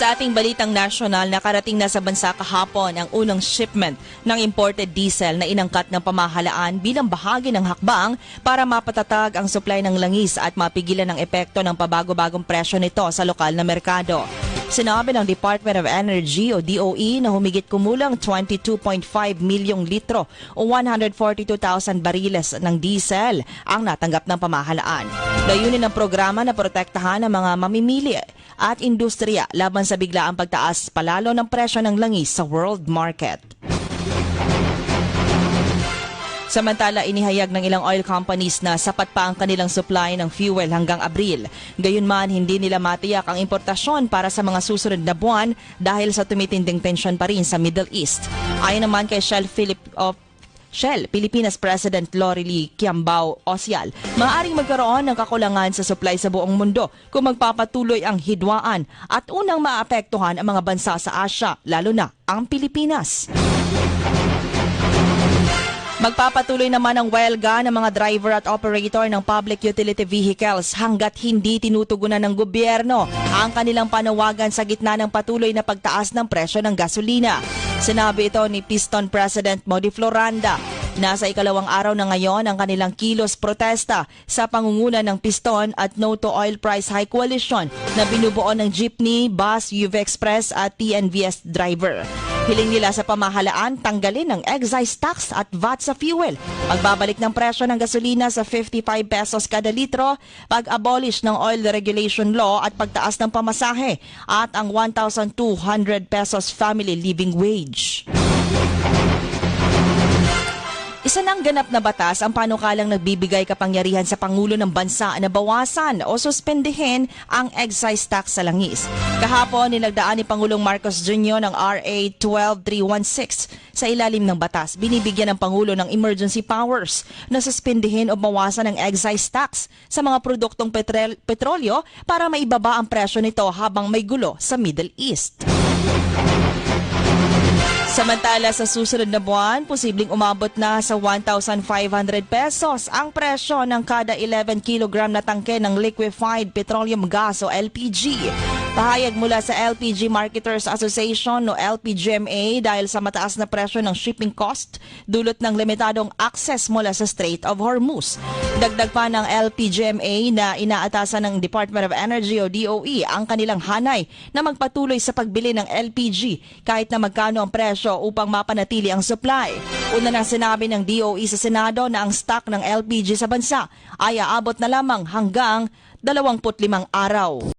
Sa ating balitang nasyonal, nakarating na sa bansa kahapon ang unang shipment ng imported diesel na inangkat ng pamahalaan bilang bahagi ng hakbang para mapatatag ang supply ng langis at mapigilan ang epekto ng pabago-bagong presyo nito sa lokal na merkado. Sinabi ng Department of Energy o DOE na humigit kumulang 22.5 milyong litro o 142,000 bariles ng diesel ang natanggap ng pamahalaan. Layunin ng programa na protektahan ang mga mamimili at industriya laban sa biglaang pagtaas palalo ng presyo ng langis sa world market. Samantala, inihayag ng ilang oil companies na sapat pa ang kanilang supply ng fuel hanggang Abril. Gayunman, hindi nila matiyak ang importasyon para sa mga susunod na buwan dahil sa tumitinding tensyon pa rin sa Middle East. Ayon naman kay Shell Pilipinas President Lorely Kiambao Ocial, maaaring magkaroon ng kakulangan sa supply sa buong mundo kung magpapatuloy ang hidwaan at unang maapektuhan ang mga bansa sa Asia, lalo na ang Pilipinas. Magpapatuloy naman ang welga ng mga driver at operator ng public utility vehicles hanggat hindi tinutugunan ng gobyerno ang kanilang panawagan sa gitna ng patuloy na pagtaas ng presyo ng gasolina. Sinabi ito ni Piston President Modi Floranda. Nasa ikalawang araw na ngayon ang kanilang kilos protesta sa pangunguna ng Piston at No to Oil Price High Coalition na binubuo ng jeepney, bus, UV Express at TNVS driver. Hiling nila sa pamahalaan tanggalin ang excise tax at VAT sa fuel, pagbabalik ng presyo ng gasolina sa 55 pesos kada litro, pag-abolish ng oil regulation law at pagtaas ng pamasahe at ang 1,200 pesos family living wage. Isa ng ganap na batas ang panukalang nagbibigay kapangyarihan sa Pangulo ng Bansa na bawasan o suspendihin ang excise tax sa langis. Kahapon, nilagdaan ni Pangulong Marcos Jr. ng RA 12316 sa ilalim ng batas. Binibigyan ng Pangulo ng emergency powers na suspendihin o bawasan ang excise tax sa mga produktong petrolyo para maibaba ang presyo nito habang may gulo sa Middle East. Samantala, sa susunod na buwan, posibleng umabot na sa 1,500 pesos ang presyo ng kada 11 kilogram na tangke ng liquefied petroleum gas o LPG. Pahayag mula sa LPG Marketers Association o LPGMA dahil sa mataas na presyo ng shipping cost dulot ng limitadong access mula sa Strait of Hormuz. Dagdag pa ng LPGMA na inaatasan ng Department of Energy o DOE ang kanilang hanay na magpatuloy sa pagbili ng LPG kahit na magkano ang presyo upang mapanatili ang supply. Una nang sinabi ng DOE sa Senado na ang stock ng LPG sa bansa ay aabot na lamang hanggang 25 araw.